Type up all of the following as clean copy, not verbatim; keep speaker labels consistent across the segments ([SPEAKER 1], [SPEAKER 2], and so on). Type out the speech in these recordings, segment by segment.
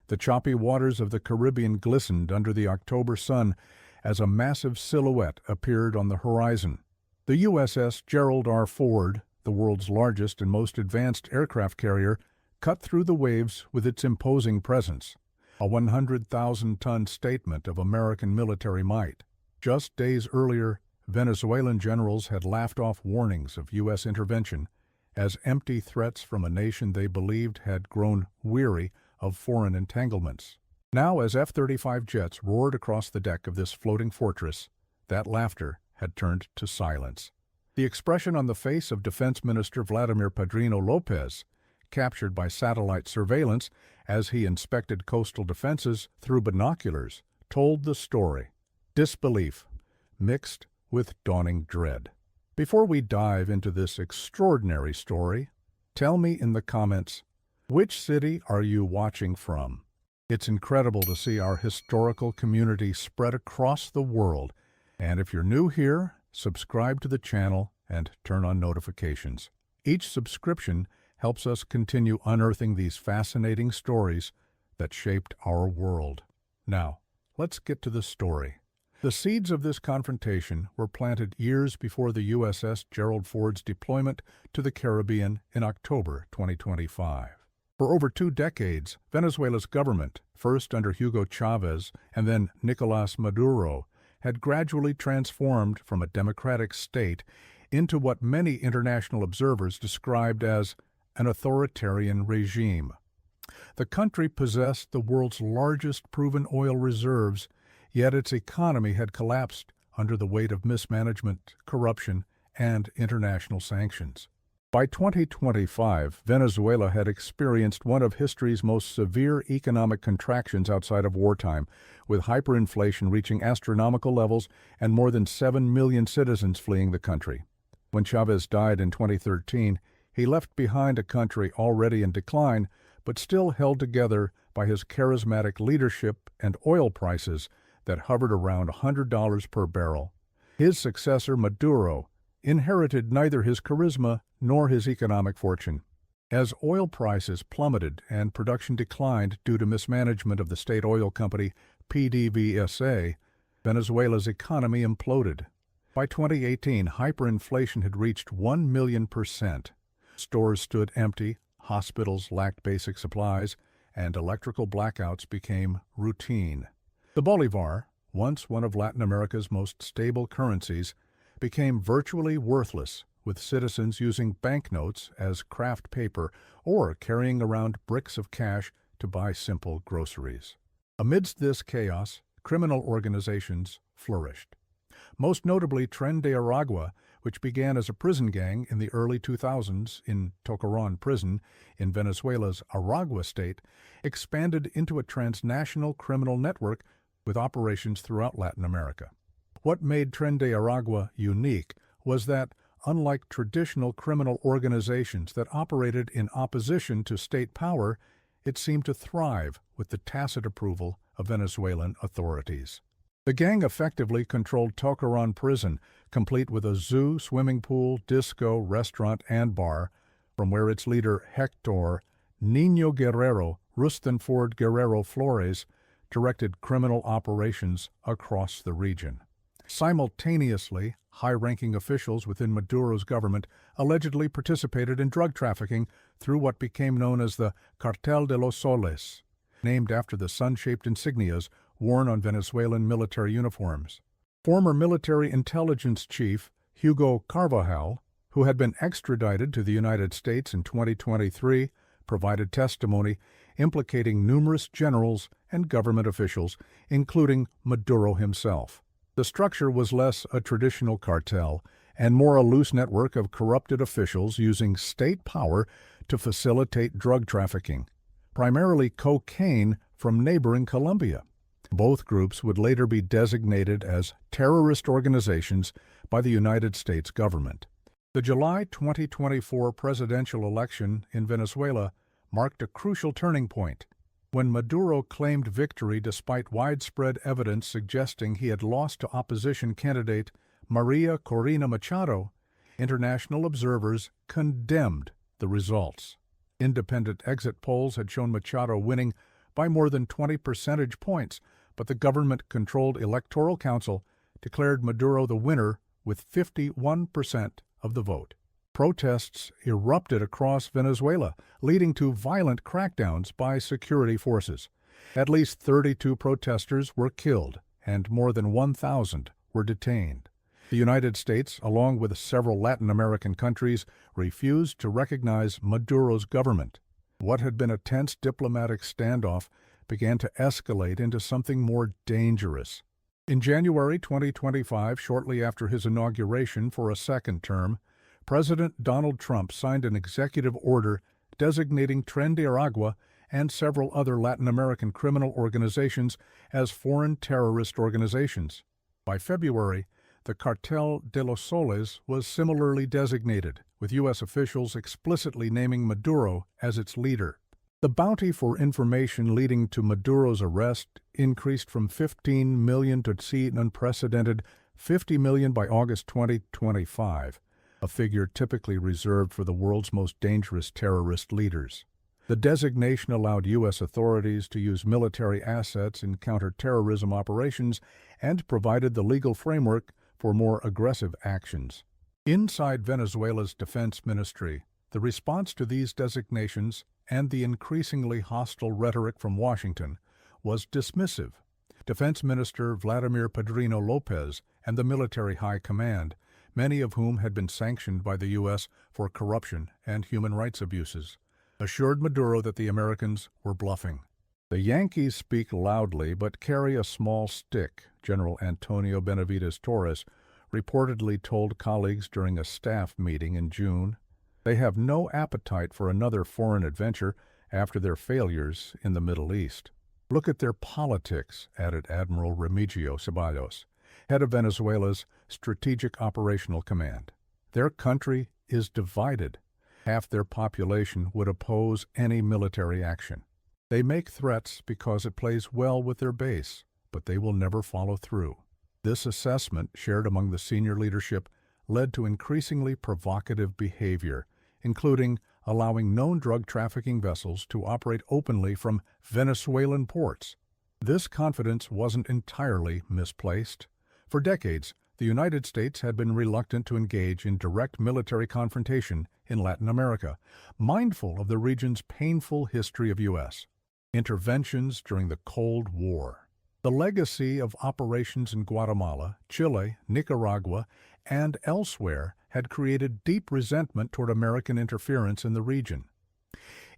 [SPEAKER 1] The choppy waters of the Caribbean glistened under the October sun as a massive silhouette appeared on the horizon. The USS Gerald R. Ford, the world's largest and most advanced aircraft carrier, cut through the waves with its imposing presence, a 100,000-ton statement of American military might. Just days earlier, Venezuelan generals had laughed off warnings of U.S. intervention as empty threats from a nation they believed had grown weary of foreign entanglements. Now, as F-35 jets roared across the deck of this floating fortress, that laughter had turned to silence. The expression on the face of Defense Minister Vladimir Padrino Lopez, captured by satellite surveillance as he inspected coastal defenses through binoculars, told the story. Disbelief, mixed with dawning dread. Before we dive into this extraordinary story, tell me in the comments, which city are you watching from? It's incredible to see our historical community spread across the world. And if you're new here, subscribe to the channel and turn on notifications. Each subscription helps us continue unearthing these fascinating stories that shaped our world. Now, let's get to the story. The seeds of this confrontation were planted years before the USS Gerald Ford's deployment to the Caribbean in October 2025. For over 2 decades, Venezuela's government, first under Hugo Chavez and then Nicolás Maduro, had gradually transformed from a democratic state into what many international observers described as an authoritarian regime. The country possessed the world's largest proven oil reserves, yet its economy had collapsed under the weight of mismanagement, corruption, and international sanctions. By 2025, Venezuela had experienced one of history's most severe economic contractions outside of wartime, with hyperinflation reaching astronomical levels and more than 7 million citizens fleeing the country. When Chavez died in 2013, he left behind a country already in decline, but still held together by his charismatic leadership and oil prices that hovered around $100 per barrel. His successor, Maduro, inherited neither his charisma nor his economic fortune. As oil prices plummeted and production declined due to mismanagement of the state oil company PDVSA, Venezuela's economy imploded. By 2018, hyperinflation had reached 1,000,000%. Stores stood empty, hospitals lacked basic supplies, and electrical blackouts became routine. The bolivar, once one of Latin America's most stable currencies, became virtually worthless, with citizens using banknotes as craft paper or carrying around bricks of cash to buy simple groceries. Amidst this chaos, criminal organizations flourished. Most notably Tren de Aragua, which began as a prison gang in the early 2000s in Tocaron Prison in Venezuela's Aragua state, expanded into a transnational criminal network with operations throughout Latin America. What made Tren de Aragua unique was that, unlike traditional criminal organizations that operated in opposition to state power, it seemed to thrive with the tacit approval of Venezuelan authorities. The gang effectively controlled Tocaron Prison, complete with a zoo, swimming pool, disco, restaurant, and bar, from where its leader Hector Niño Guerrero Rustenford Guerrero Flores directed criminal operations across the region. Simultaneously, high-ranking officials within Maduro's government allegedly participated in drug trafficking through what became known as the Cartel de los Soles, named after the sun-shaped insignias worn on Venezuelan military uniforms. Former military intelligence chief Hugo Carvajal, who had been extradited to the United States in 2023, provided testimony implicating numerous generals and government officials, including Maduro himself. The structure was less a traditional cartel and more a loose network of corrupted officials using state power to facilitate drug trafficking, primarily cocaine from neighboring Colombia. Both groups would later be designated as terrorist organizations by the United States government. The July 2024 presidential election in Venezuela marked a crucial turning point. When Maduro claimed victory despite widespread evidence suggesting he had lost to opposition candidate Maria Corina Machado, international observers condemned the results. Independent exit polls had shown Machado winning by more than 20 percentage points, but the government-controlled Electoral Council declared Maduro the winner with 51% of the vote. Protests erupted across Venezuela, leading to violent crackdowns by security forces. At least 32 protesters were killed, and more than 1,000 were detained. The United States, along with several Latin American countries, refused to recognize Maduro's government. What had been a tense diplomatic standoff began to escalate into something more dangerous. In January 2025, shortly after his inauguration for a second term, President Donald Trump signed an executive order designating Tren de Aragua and several other Latin American criminal organizations as foreign terrorist organizations. By February, the Cartel de los Soles was similarly designated, with U.S. officials explicitly naming Maduro as its leader. The bounty for information leading to Maduro's arrest increased from $15 million to see an unprecedented $50 million by August 2025, a figure typically reserved for the world's most dangerous terrorist leaders. The designation allowed U.S. authorities to use military assets in counterterrorism operations and provided the legal framework for more aggressive actions. Inside Venezuela's defense ministry, the response to these designations and the increasingly hostile rhetoric from Washington was dismissive. Defense Minister Vladimir Padrino Lopez and the military high command, many of whom had been sanctioned by the U.S. for corruption and human rights abuses, assured Maduro that the Americans were bluffing. The Yankees speak loudly but carry a small stick, General Antonio Benavides Torres reportedly told colleagues during a staff meeting in June. They have no appetite for another foreign adventure after their failures in the Middle East. Look at their politics, added Admiral Remigio Ceballos, head of Venezuela's Strategic Operational Command. Their country is divided. Half their population would oppose any military action. They make threats because it plays well with their base, but they will never follow through. This assessment, shared among the senior leadership, led to increasingly provocative behavior, including allowing known drug trafficking vessels to operate openly from Venezuelan ports. This confidence wasn't entirely misplaced. For decades, the United States had been reluctant to engage in direct military confrontation in Latin America, mindful of the region's painful history of U.S. interventions during the Cold War. The legacy of operations in Guatemala, Chile, Nicaragua, and elsewhere had created deep resentment toward American interference in the region.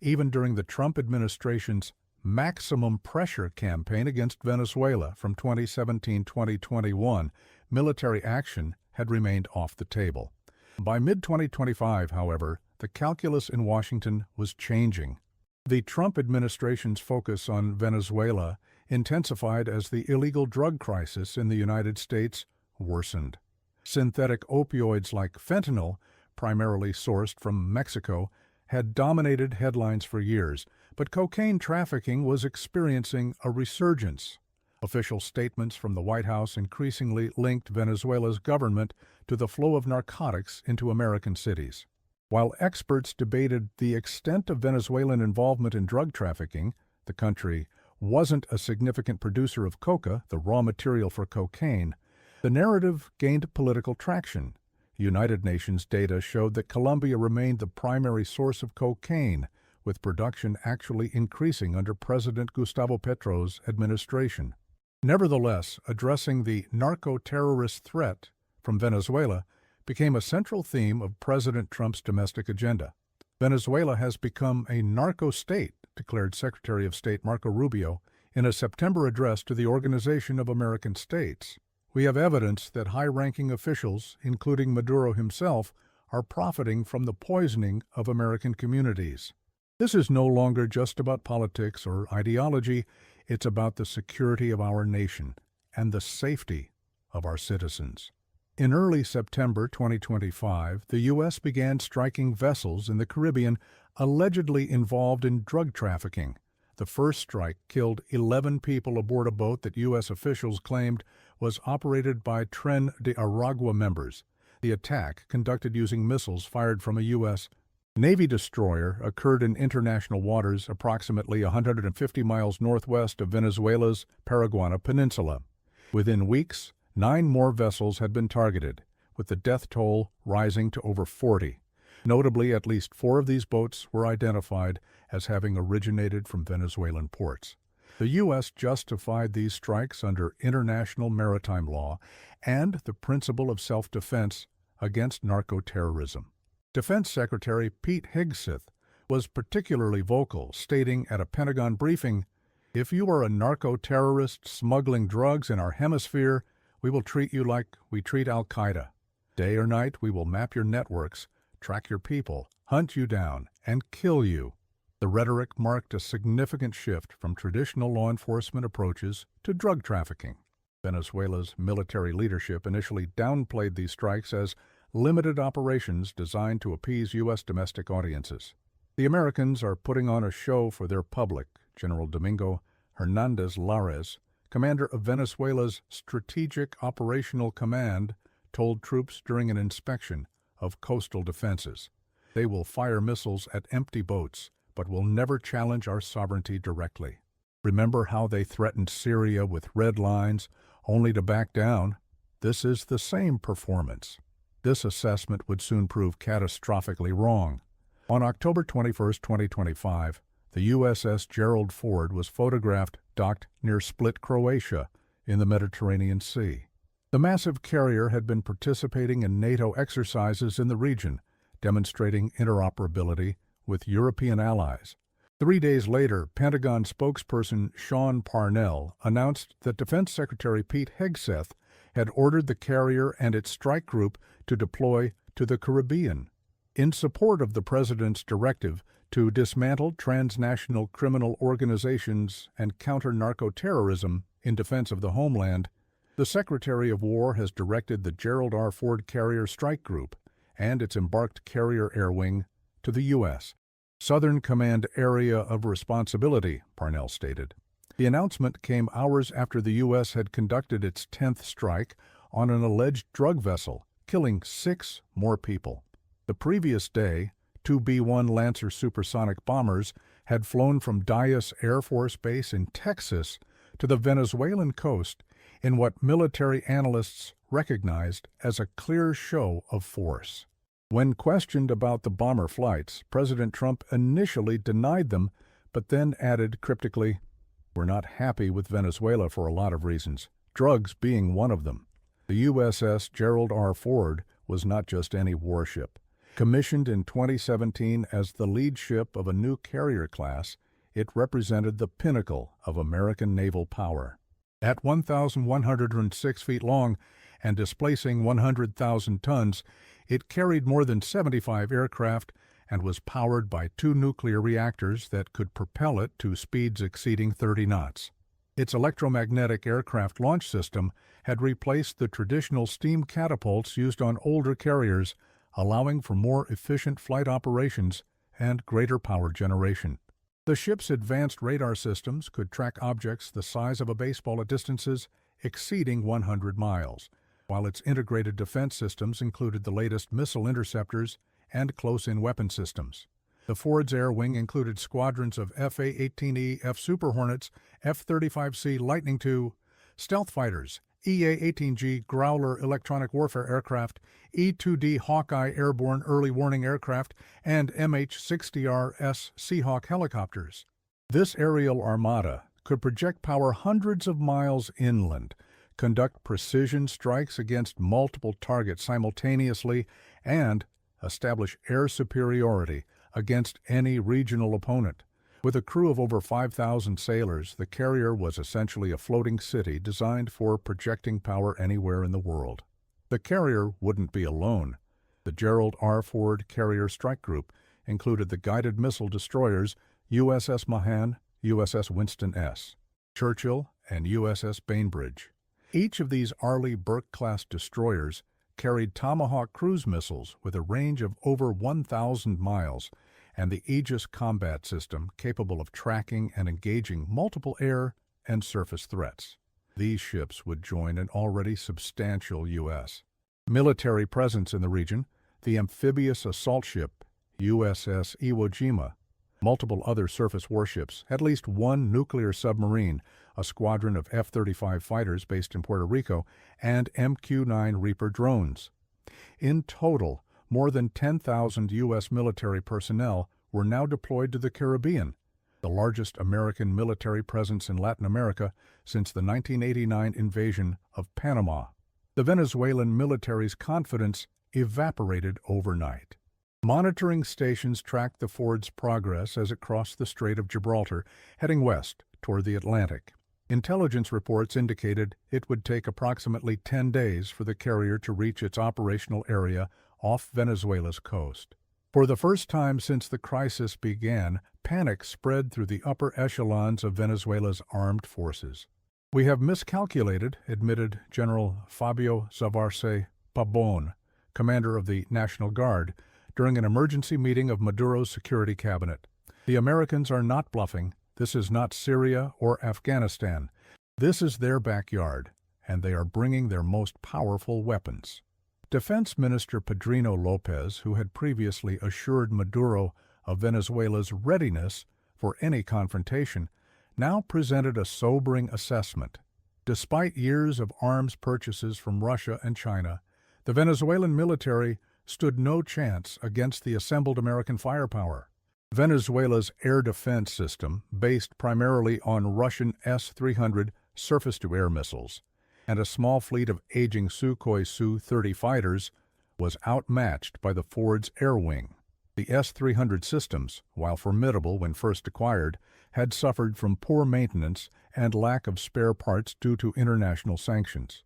[SPEAKER 1] Even during the Trump administration's maximum pressure campaign against Venezuela from 2017-2021, military action had remained off the table. By mid-2025, however, the calculus in Washington was changing. The Trump administration's focus on Venezuela intensified as the illegal drug crisis in the United States worsened. Synthetic opioids like fentanyl, primarily sourced from Mexico, had dominated headlines for years, but cocaine trafficking was experiencing a resurgence. Official statements from the White House increasingly linked Venezuela's government to the flow of narcotics into American cities. While experts debated the extent of Venezuelan involvement in drug trafficking, the country wasn't a significant producer of coca, the raw material for cocaine. The narrative gained political traction. United Nations data showed that Colombia remained the primary source of cocaine, with production actually increasing under President Gustavo Petro's administration. Nevertheless, addressing the narco-terrorist threat from Venezuela became a central theme of President Trump's domestic agenda. Venezuela has become a narco-state, declared Secretary of State Marco Rubio in a September address to the Organization of American States. We have evidence that high-ranking officials, including Maduro himself, are profiting from the poisoning of American communities. This is no longer just about politics or ideology, it's about the security of our nation and the safety of our citizens. In early September 2025, the U.S. began striking vessels in the Caribbean allegedly involved in drug trafficking. The first strike killed 11 people aboard a boat that U.S. officials claimed was operated by Tren de Aragua members. The attack, conducted using missiles fired from a U.S. Navy destroyer occurred in international waters approximately 150 miles northwest of Venezuela's Paraguana Peninsula. Within weeks, 9 more vessels had been targeted, with the death toll rising to over 40. Notably, at least 4 of these boats were identified as having originated from Venezuelan ports. The U.S. justified these strikes under international maritime law and the principle of self-defense against narco-terrorism. Defense Secretary Pete Hegseth was particularly vocal, stating at a Pentagon briefing, "If you are a narco-terrorist smuggling drugs in our hemisphere, we will treat you like we treat al-Qaeda. Day or night, we will map your networks, track your people, hunt you down, and kill you." The rhetoric marked a significant shift from traditional law enforcement approaches to drug trafficking. Venezuela's military leadership initially downplayed these strikes as limited operations designed to appease U.S. domestic audiences. The Americans are putting on a show for their public, General Domingo Hernandez Lares, commander of Venezuela's Strategic Operational Command, told troops during an inspection of coastal defenses. They will fire missiles at empty boats, but will never challenge our sovereignty directly. Remember how they threatened Syria with red lines, only to back down? This is the same performance. This assessment would soon prove catastrophically wrong. On October 21, 2025, the USS Gerald was photographed docked near Split, Croatia, in the Mediterranean Sea. The massive carrier had been participating in NATO exercises in the region, demonstrating interoperability with European allies. 3 days later, Pentagon spokesperson Sean Parnell announced that Defense Secretary Pete Hegseth had ordered the carrier and its strike group to deploy to the Caribbean. In support of the President's directive to dismantle transnational criminal organizations and counter narco-terrorism in defense of the homeland, the Secretary of War has directed the Gerald R. Ford Carrier Strike Group and its embarked Carrier Air Wing to the U.S. Southern Command Area of Responsibility, Parnell stated. The announcement came hours after the U.S. had conducted its 10th strike on an alleged drug vessel, killing 6 more people. The previous day, 2 B-1 Lancer supersonic bombers had flown from Dyess Air Force Base in Texas to the Venezuelan coast in what military analysts recognized as a clear show of force. When questioned about the bomber flights, President Trump initially denied them, but then added cryptically, "We're not happy with Venezuela for a lot of reasons, drugs being one of them." The USS Gerald R. Ford was not just any warship. Commissioned in 2017 as the lead ship of a new carrier class, it represented the pinnacle of American naval power. At 1,106 feet long and displacing 100,000 tons, it carried more than 75 aircraft and was powered by 2 nuclear reactors that could propel it to speeds exceeding 30 knots. Its electromagnetic aircraft launch system had replaced the traditional steam catapults used on older carriers, allowing for more efficient flight operations and greater power generation. The ship's advanced radar systems could track objects the size of a baseball at distances exceeding 100 miles, while its integrated defense systems included the latest missile interceptors and close-in weapon systems. The Ford's Air Wing included squadrons of FA-18E F Super Hornets, F-35C Lightning II, stealth fighters, EA-18G Growler electronic warfare aircraft, E-2D Hawkeye airborne early warning aircraft, and MH-60RS Seahawk helicopters. This aerial armada could project power hundreds of miles inland, conduct precision strikes against multiple targets simultaneously, and establish air superiority against any regional opponent. With a crew of over 5,000 sailors, the carrier was essentially a floating city designed for projecting power anywhere in the world. The carrier wouldn't be alone. The Gerald R. Ford Carrier Strike Group included the guided missile destroyers USS Mahan, USS Winston S. Churchill, and USS Bainbridge. Each of these Arleigh Burke-class destroyers carried Tomahawk cruise missiles with a range of over 1,000 miles, and the Aegis combat system capable of tracking and engaging multiple air and surface threats. These ships would join an already substantial U.S. military presence in the region, the amphibious assault ship USS Iwo Jima, multiple other surface warships, at least one nuclear submarine, a squadron of F-35 fighters based in Puerto Rico, and MQ-9 Reaper drones. In total, more than 10,000 U.S. military personnel were now deployed to the Caribbean, the largest American military presence in Latin America since the 1989 invasion of Panama. The Venezuelan military's confidence evaporated overnight. Monitoring stations tracked the Ford's progress as it crossed the Strait of Gibraltar, heading west toward the Atlantic. Intelligence reports indicated it would take approximately 10 days for the carrier to reach its operational area off Venezuela's coast. For the first time since the crisis began, panic spread through the upper echelons of Venezuela's armed forces. "We have miscalculated," admitted General Fabio Zavarse Pabon, commander of the National Guard, during an emergency meeting of Maduro's security cabinet. "The Americans are not bluffing. This is not Syria or Afghanistan. This is their backyard, and they are bringing their most powerful weapons." Defense Minister Pedrino Lopez, who had previously assured Maduro of Venezuela's readiness for any confrontation, now presented a sobering assessment. Despite years of arms purchases from Russia and China, the Venezuelan military stood no chance against the assembled American firepower. Venezuela's air defense system, based primarily on Russian S-300 surface-to-air missiles, and a small fleet of aging Sukhoi Su-30 fighters, was outmatched by the Ford's air wing. The S-300 systems, while formidable when first acquired, had suffered from poor maintenance and lack of spare parts due to international sanctions.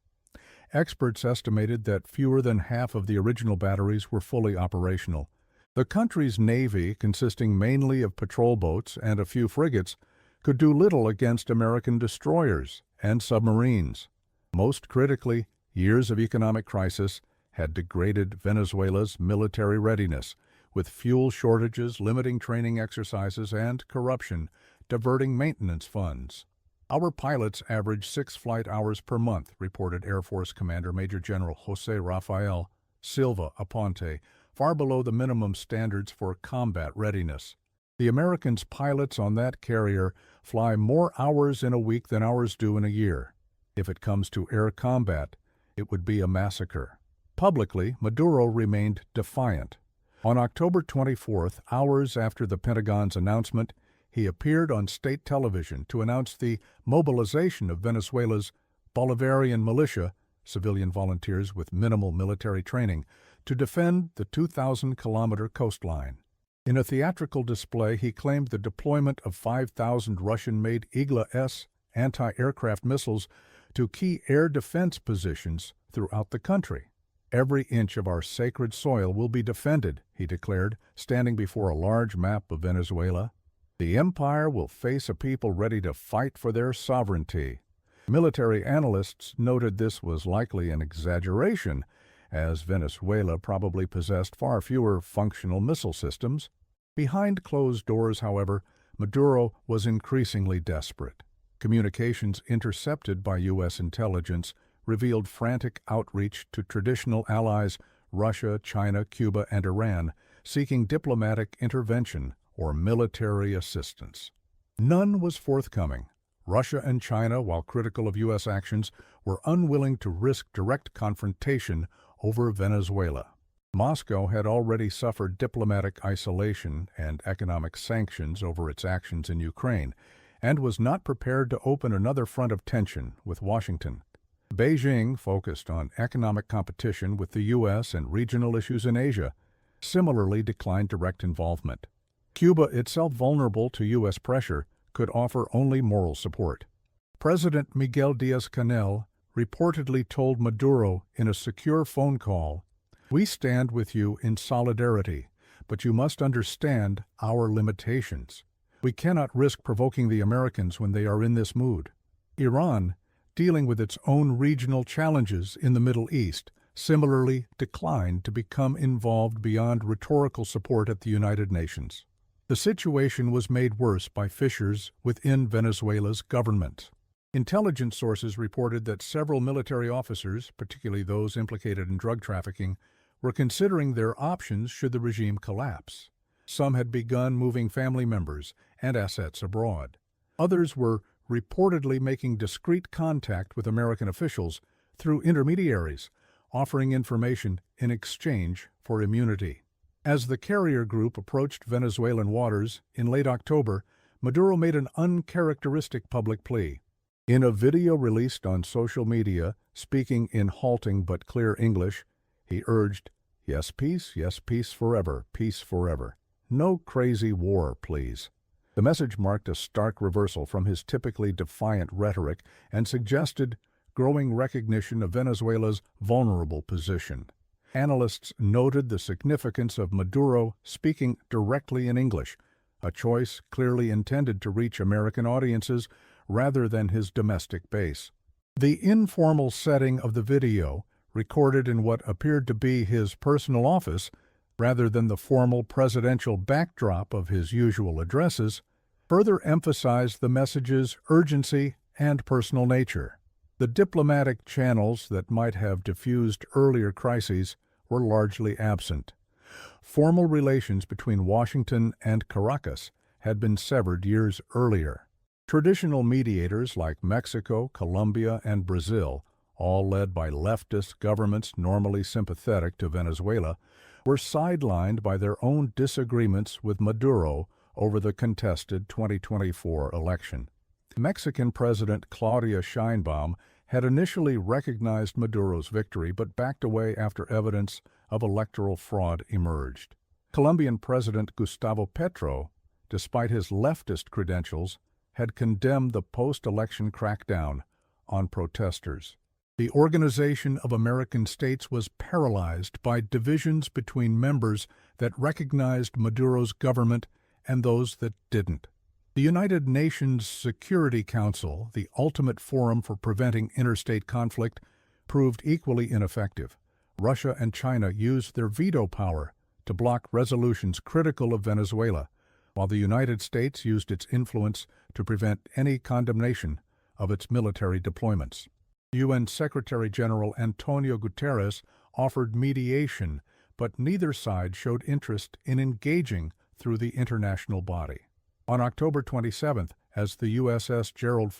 [SPEAKER 1] Experts estimated that fewer than half of the original batteries were fully operational. The country's navy, consisting mainly of patrol boats and a few frigates, could do little against American destroyers and submarines. Most critically, years of economic crisis had degraded Venezuela's military readiness, with fuel shortages limiting training exercises and corruption diverting maintenance funds. "Our pilots average 6 flight hours per month," reported Air Force Commander Major General Jose Rafael Silva Aponte, far below the minimum standards for combat readiness. "The Americans' pilots on that carrier fly more hours in a week than ours do in a year. If it comes to air combat, it would be a massacre." Publicly, Maduro remained defiant. On October 24th, hours after the Pentagon's announcement, he appeared on state television to announce the mobilization of Venezuela's Bolivarian militia, civilian volunteers with minimal military training, to defend the 2,000-kilometer coastline. In a theatrical display, he claimed the deployment of 5,000 Russian-made Igla-S anti-aircraft missiles to key air defense positions throughout the country. "Every inch of our sacred soil will be defended," he declared, standing before a large map of Venezuela. "The empire will face a people ready to fight for their sovereignty." Military analysts noted this was likely an exaggeration, as Venezuela probably possessed far fewer functional missile systems. Behind closed doors, however, Maduro was increasingly desperate. Communications intercepted by U.S. intelligence revealed frantic outreach to traditional allies Russia, China, Cuba, and Iran, seeking diplomatic intervention or military assistance. None was forthcoming. Russia and China, while critical of U.S. actions, were unwilling to risk direct confrontation over Venezuela. Moscow had already suffered diplomatic isolation and economic sanctions over its actions in Ukraine, and was not prepared to open another front of tension with Washington. Beijing focused on economic competition with the U.S. and regional issues in Asia, similarly declined direct involvement. Cuba, itself vulnerable to U.S. pressure, could offer only moral support. President Miguel Díaz-Canel reportedly told Maduro in a secure phone call, "We stand with you in solidarity, but you must understand our limitations. We cannot risk provoking the Americans when they are in this mood." Iran, dealing with its own regional challenges in the Middle East, similarly declined to become involved beyond rhetorical support at the United Nations. The situation was made worse by fissures within Venezuela's government. Intelligence sources reported that several military officers, particularly those implicated in drug trafficking, were considering their options should the regime collapse. Some had begun moving family members and assets abroad. Others were reportedly making discreet contact with American officials through intermediaries, offering information in exchange for immunity. As the carrier group approached Venezuelan waters in late October, Maduro made an uncharacteristic public plea. In a video released on social media, speaking in halting but clear English, he urged, yes, peace forever, peace forever. No crazy war, please." The message marked a stark reversal from his typically defiant rhetoric and suggested growing recognition of Venezuela's vulnerable position. Analysts noted the significance of Maduro speaking directly in English, a choice clearly intended to reach American audiences rather than his domestic base. The informal setting of the video, recorded in what appeared to be his personal office, rather than the formal presidential backdrop of his usual addresses, further emphasized the message's urgency and personal nature. The diplomatic channels that might have diffused earlier crises were largely absent. Formal relations between Washington and Caracas had been severed years earlier. Traditional mediators like Mexico, Colombia, and Brazil, all led by leftist governments normally sympathetic to Venezuela, were sidelined by their own disagreements with Maduro over the contested 2024 election. Mexican President Claudia Sheinbaum had initially recognized Maduro's victory but backed away after evidence of electoral fraud emerged. Colombian President Gustavo Petro, despite his leftist credentials, had condemned the post-election crackdown on protesters. The Organization of American States was paralyzed by divisions between members that recognized Maduro's government and those that didn't. The United Nations Security Council, the ultimate forum for preventing interstate conflict, proved equally ineffective. Russia and China used their veto power to block resolutions critical of Venezuela, while the United States used its influence to prevent any condemnation of its military deployments. UN Secretary-General Antonio Guterres offered mediation, but neither side showed interest in engaging through the international body. On October 27th, as the USS Gerald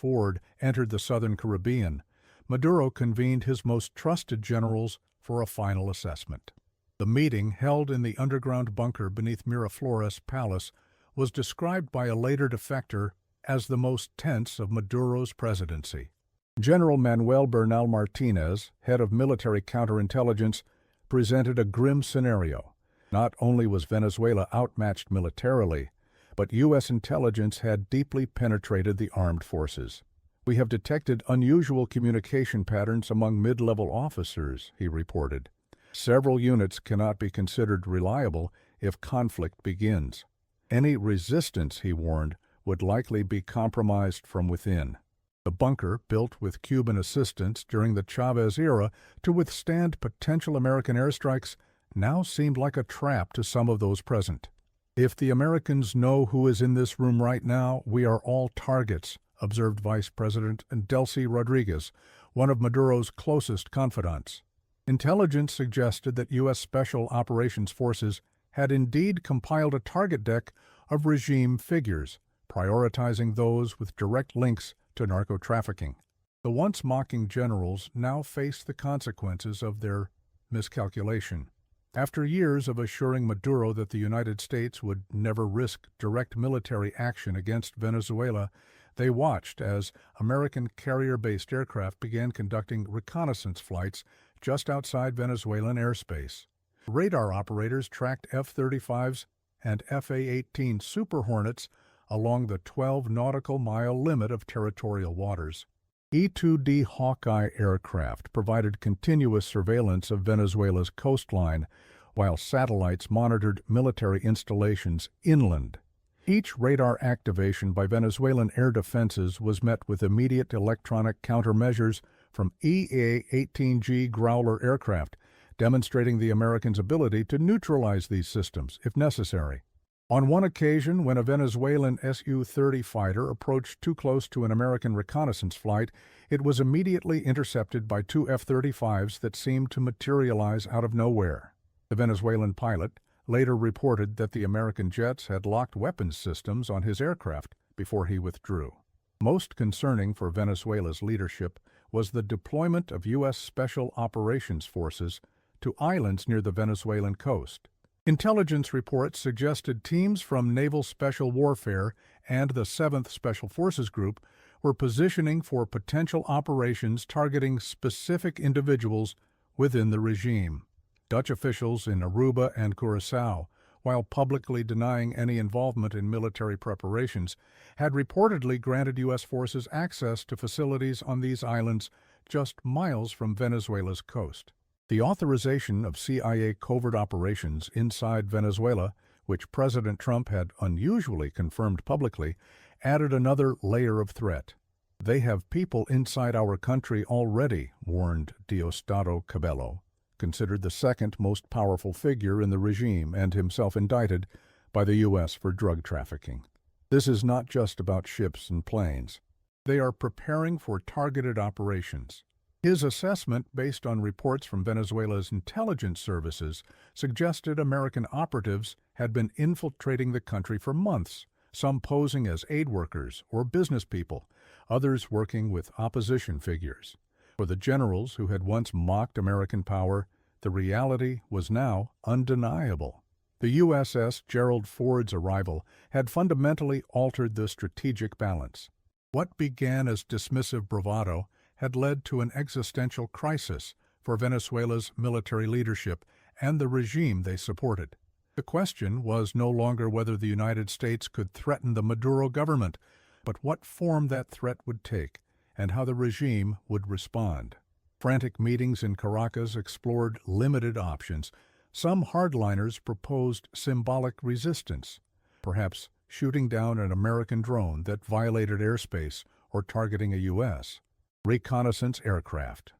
[SPEAKER 1] entered the southern Caribbean, Maduro convened his most trusted generals for a final assessment. The meeting, held in the underground bunker beneath Miraflores Palace, was described by a later defector as the most tense of Maduro's presidency. General Manuel Bernal Martinez, head of military counterintelligence, presented a grim scenario. Not only was Venezuela outmatched militarily, but U.S. intelligence had deeply penetrated the armed forces. "We have detected unusual communication patterns among mid-level officers," he reported. "Several units cannot be considered reliable if conflict begins. Any resistance," he warned, "would likely be compromised from within." The bunker, built with Cuban assistance during the Chavez era to withstand potential American airstrikes, now seemed like a trap to some of those present. "If the Americans know who is in this room right now, we are all targets," observed Vice President Delcy Rodriguez, one of Maduro's closest confidants. Intelligence suggested that U.S. Special Operations Forces had indeed compiled a target deck of regime figures, prioritizing those with direct links to narco-trafficking. The once mocking generals now faced the consequences of their miscalculation. After years of assuring Maduro that the United States would never risk direct military action against Venezuela, they watched as American carrier-based aircraft began conducting reconnaissance flights just outside Venezuelan airspace. Radar operators tracked F-35s and F-A-18 Super Hornets along the 12 nautical mile limit of territorial waters. E-2D Hawkeye aircraft provided continuous surveillance of Venezuela's coastline, while satellites monitored military installations inland. Each radar activation by Venezuelan air defenses was met with immediate electronic countermeasures from EA-18G Growler aircraft, demonstrating the Americans' ability to neutralize these systems if necessary. On one occasion, when a Venezuelan Su-30 fighter approached too close to an American reconnaissance flight, it was immediately intercepted by two F-35s that seemed to materialize out of nowhere. The Venezuelan pilot, later reported that the American jets had locked weapons systems on his aircraft before he withdrew. Most concerning for Venezuela's leadership was the deployment of U.S. Special Operations Forces to islands near the Venezuelan coast. Intelligence reports suggested teams from Naval Special Warfare and the 7th Special Forces Group were positioning for potential operations targeting specific individuals within the regime. Dutch officials in Aruba and Curaçao, while publicly denying any involvement in military preparations, had reportedly granted U.S. forces access to facilities on these islands just miles from Venezuela's coast. The authorization of CIA covert operations inside Venezuela, which President Trump had unusually confirmed publicly, added another layer of threat. "They have people inside our country already," warned Diosdado Cabello, considered the second most powerful figure in the regime and himself indicted by the U.S. for drug trafficking. "This is not just about ships and planes. They are preparing for targeted operations." His assessment, based on reports from Venezuela's intelligence services, suggested American operatives had been infiltrating the country for months, some posing as aid workers or business people, others working with opposition figures. For the generals who had once mocked American power, the reality was now undeniable. The USS Gerald Ford's arrival had fundamentally altered the strategic balance. What began as dismissive bravado had led to an existential crisis for Venezuela's military leadership and the regime they supported. The question was no longer whether the United States could threaten the Maduro government, but what form that threat would take and how the regime would respond. Frantic meetings in Caracas explored limited options. Some hardliners proposed symbolic resistance, perhaps shooting down an American drone that violated airspace or targeting a U.S. reconnaissance aircraft.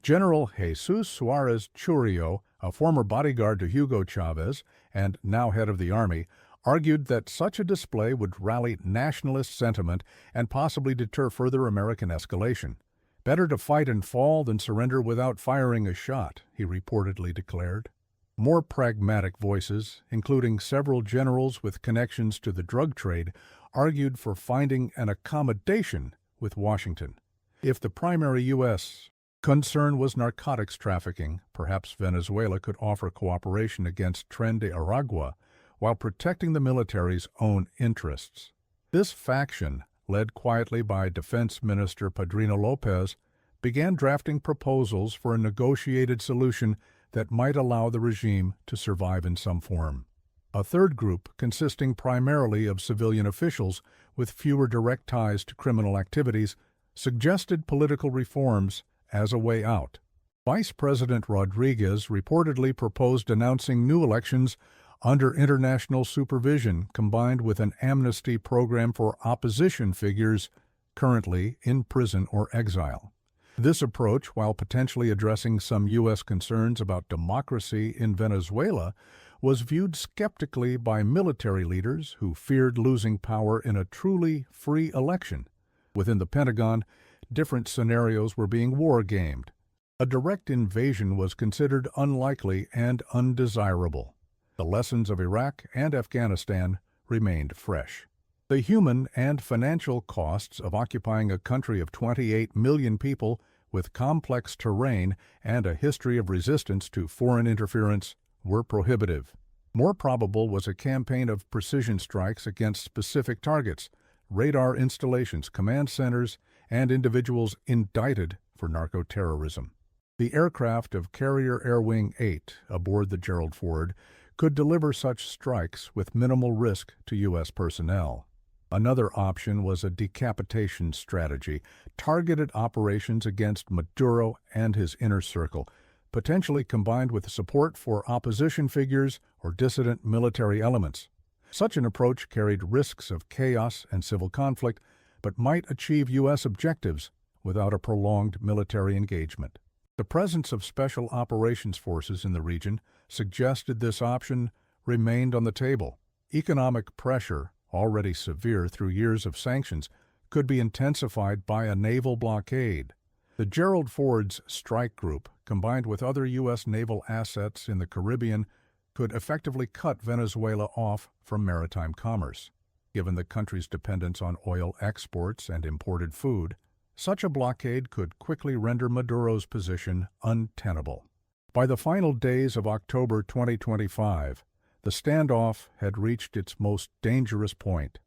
[SPEAKER 1] General Jesus Suarez Churio, a former bodyguard to Hugo Chavez and now head of the Army, argued that such a display would rally nationalist sentiment and possibly deter further American escalation. "Better to fight and fall than surrender without firing a shot," he reportedly declared. More pragmatic voices, including several generals with connections to the drug trade, argued for finding an accommodation with Washington. If the primary U.S. concern was narcotics trafficking, perhaps Venezuela could offer cooperation against Tren de Aragua while protecting the military's own interests. This faction, led quietly by Defense Minister Padrino Lopez, began drafting proposals for a negotiated solution that might allow the regime to survive in some form. A third group, consisting primarily of civilian officials with fewer direct ties to criminal activities, suggested political reforms as a way out. Vice President Rodriguez reportedly proposed announcing new elections under international supervision combined with an amnesty program for opposition figures currently in prison or exile. This approach, while potentially addressing some U.S. concerns about democracy in Venezuela, was viewed skeptically by military leaders who feared losing power in a truly free election. Within the Pentagon, different scenarios were being war-gamed. A direct invasion was considered unlikely and undesirable. The lessons of Iraq and Afghanistan remained fresh. The human and financial costs of occupying a country of 28 million people with complex terrain and a history of resistance to foreign interference were prohibitive. More probable was a campaign of precision strikes against specific targets, radar installations, command centers, and individuals indicted for narco-terrorism. The aircraft of Carrier Air Wing 8 aboard the Gerald Ford could deliver such strikes with minimal risk to U.S. personnel. Another option was a decapitation strategy, targeted operations against Maduro and his inner circle, potentially combined with support for opposition figures or dissident military elements. Such an approach carried risks of chaos and civil conflict, but might achieve U.S. objectives without a prolonged military engagement. The presence of special operations forces in the region suggested this option remained on the table. Economic pressure, already severe through years of sanctions, could be intensified by a naval blockade. The Gerald Ford's strike group, combined with other U.S. naval assets in the Caribbean, could effectively cut Venezuela off from maritime commerce. Given the country's dependence on oil exports and imported food, such a blockade could quickly render Maduro's position untenable. By the final days of October 2025, the standoff had reached its most dangerous point.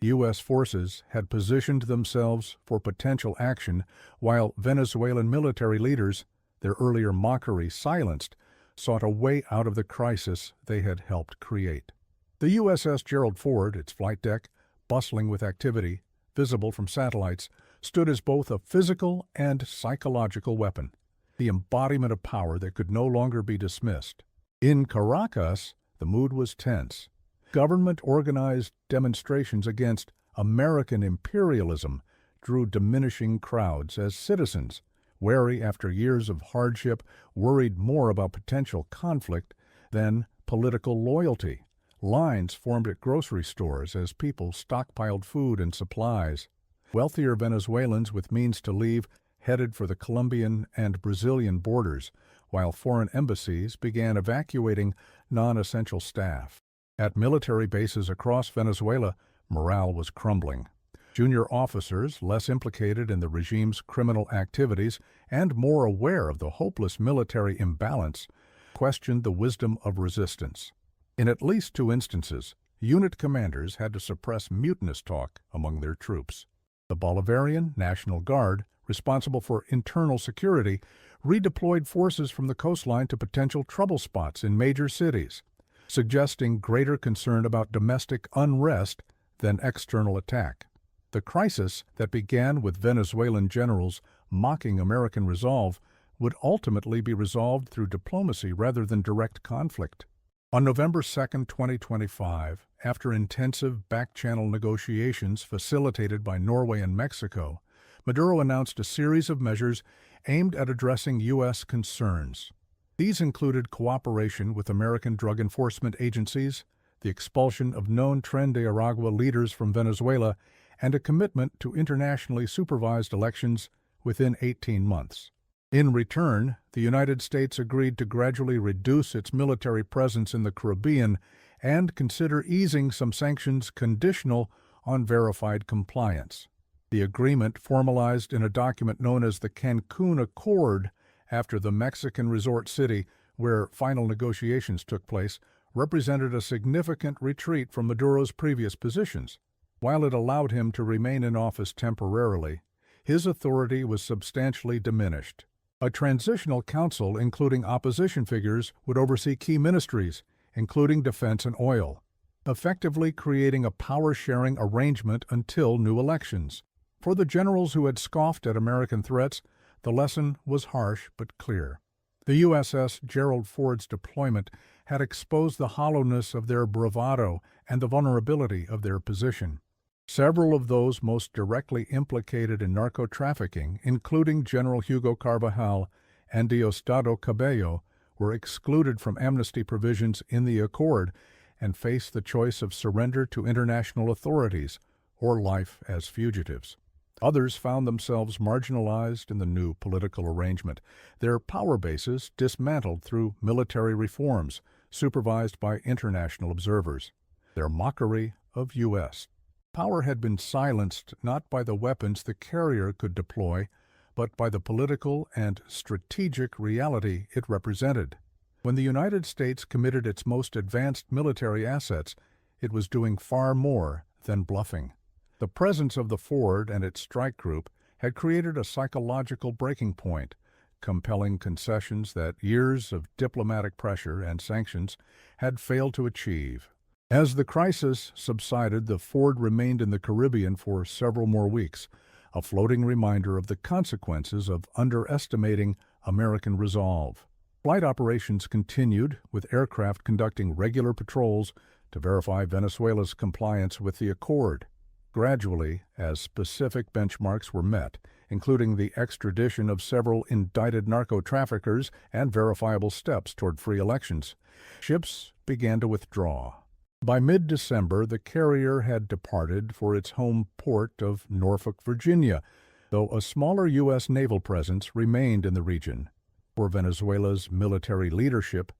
[SPEAKER 1] U.S. forces had positioned themselves for potential action, while Venezuelan military leaders, their earlier mockery silenced, sought a way out of the crisis they had helped create. The USS Gerald Ford, its flight deck, bustling with activity, visible from satellites, stood as both a physical and psychological weapon, the embodiment of power that could no longer be dismissed. In Caracas, the mood was tense. Government-organized demonstrations against American imperialism drew diminishing crowds as citizens, wary after years of hardship, worried more about potential conflict than political loyalty. Lines formed at grocery stores as people stockpiled food and supplies. Wealthier Venezuelans with means to leave headed for the Colombian and Brazilian borders, while foreign embassies began evacuating non-essential staff. At military bases across Venezuela, morale was crumbling. Junior officers, less implicated in the regime's criminal activities and more aware of the hopeless military imbalance, questioned the wisdom of resistance. In at least 2 instances, unit commanders had to suppress mutinous talk among their troops. The Bolivarian National Guard, responsible for internal security, redeployed forces from the coastline to potential trouble spots in major cities, suggesting greater concern about domestic unrest than external attack. The crisis that began with Venezuelan generals mocking American resolve would ultimately be resolved through diplomacy rather than direct conflict. On November 2, 2025, after intensive back-channel negotiations facilitated by Norway and Mexico, Maduro announced a series of measures aimed at addressing U.S. concerns. These included cooperation with American drug enforcement agencies, the expulsion of known Tren de Aragua leaders from Venezuela, and a commitment to internationally supervised elections within 18 months. In return, the United States agreed to gradually reduce its military presence in the Caribbean and consider easing some sanctions conditional on verified compliance. The agreement, formalized in a document known as the Cancun Accord after the Mexican resort city where final negotiations took place, represented a significant retreat from Maduro's previous positions. While it allowed him to remain in office temporarily, his authority was substantially diminished. A transitional council including opposition figures would oversee key ministries, including defense and oil, effectively creating a power-sharing arrangement until new elections. For the generals who had scoffed at American threats, the lesson was harsh but clear. The USS Gerald Ford's deployment had exposed the hollowness of their bravado and the vulnerability of their position. Several of those most directly implicated in narco-trafficking, including General Hugo Carvajal and Diosdado Cabello, were excluded from amnesty provisions in the accord and faced the choice of surrender to international authorities or life as fugitives. Others found themselves marginalized in the new political arrangement, their power bases dismantled through military reforms supervised by international observers. Their mockery of U.S. power had been silenced not by the weapons the carrier could deploy, but by the political and strategic reality it represented. When the United States committed its most advanced military assets, it was doing far more than bluffing. The presence of the Ford and its strike group had created a psychological breaking point, compelling concessions that years of diplomatic pressure and sanctions had failed to achieve. As the crisis subsided, the Ford remained in the Caribbean for several more weeks, a floating reminder of the consequences of underestimating American resolve. Flight operations continued, with aircraft conducting regular patrols to verify Venezuela's compliance with the accord. Gradually, as specific benchmarks were met, including the extradition of several indicted narco-traffickers and verifiable steps toward free elections, ships began to withdraw. By mid-December, the carrier had departed for its home port of Norfolk, Virginia, though a smaller U.S. naval presence remained in the region. For Venezuela's military leadership,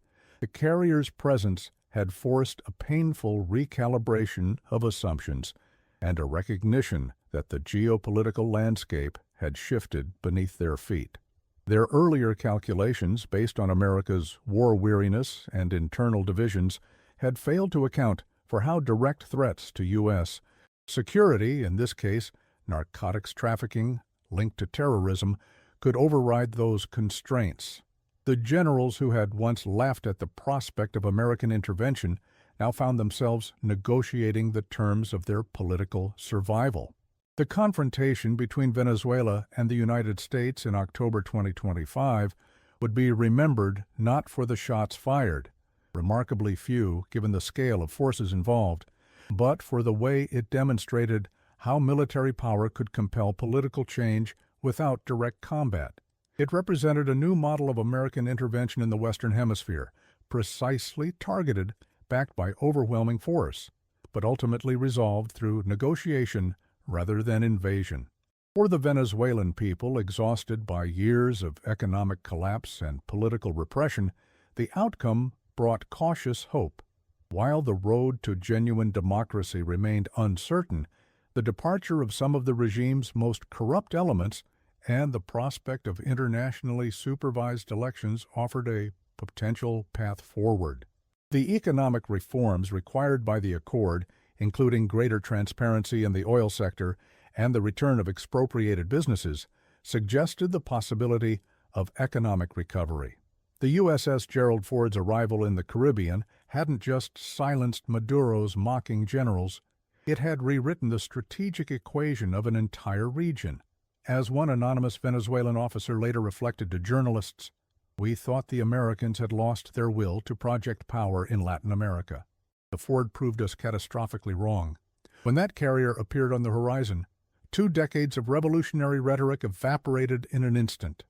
[SPEAKER 1] The carrier's presence had forced a painful recalibration of assumptions and a recognition that the geopolitical landscape had shifted beneath their feet. Their earlier calculations, based on America's war weariness and internal divisions, had failed to account for how direct threats to U.S. security, in this case narcotics trafficking linked to terrorism, could override those constraints. The generals who had once laughed at the prospect of American intervention now found themselves negotiating the terms of their political survival. The confrontation between Venezuela and the United States in October 2025 would be remembered not for the shots fired, remarkably few given the scale of forces involved, but for the way it demonstrated how military power could compel political change without direct combat. It represented a new model of American intervention in the Western Hemisphere, precisely targeted, backed by overwhelming force, but ultimately resolved through negotiation rather than invasion. For the Venezuelan people, exhausted by years of economic collapse and political repression, the outcome brought cautious hope. While the road to genuine democracy remained uncertain, the departure of some of the regime's most corrupt elements and the prospect of internationally supervised elections offered a potential path forward. The economic reforms required by the accord, including greater transparency in the oil sector and the return of expropriated businesses, suggested the possibility of economic recovery. The USS Gerald Ford's arrival in the Caribbean hadn't just silenced Maduro's mocking generals, it had rewritten the strategic equation of an entire region. As one anonymous Venezuelan officer later reflected to journalists, "We thought the Americans had lost their will to project power in Latin America. The Ford proved us catastrophically wrong." When that carrier appeared on the horizon, 2 decades of revolutionary rhetoric evaporated in an instant.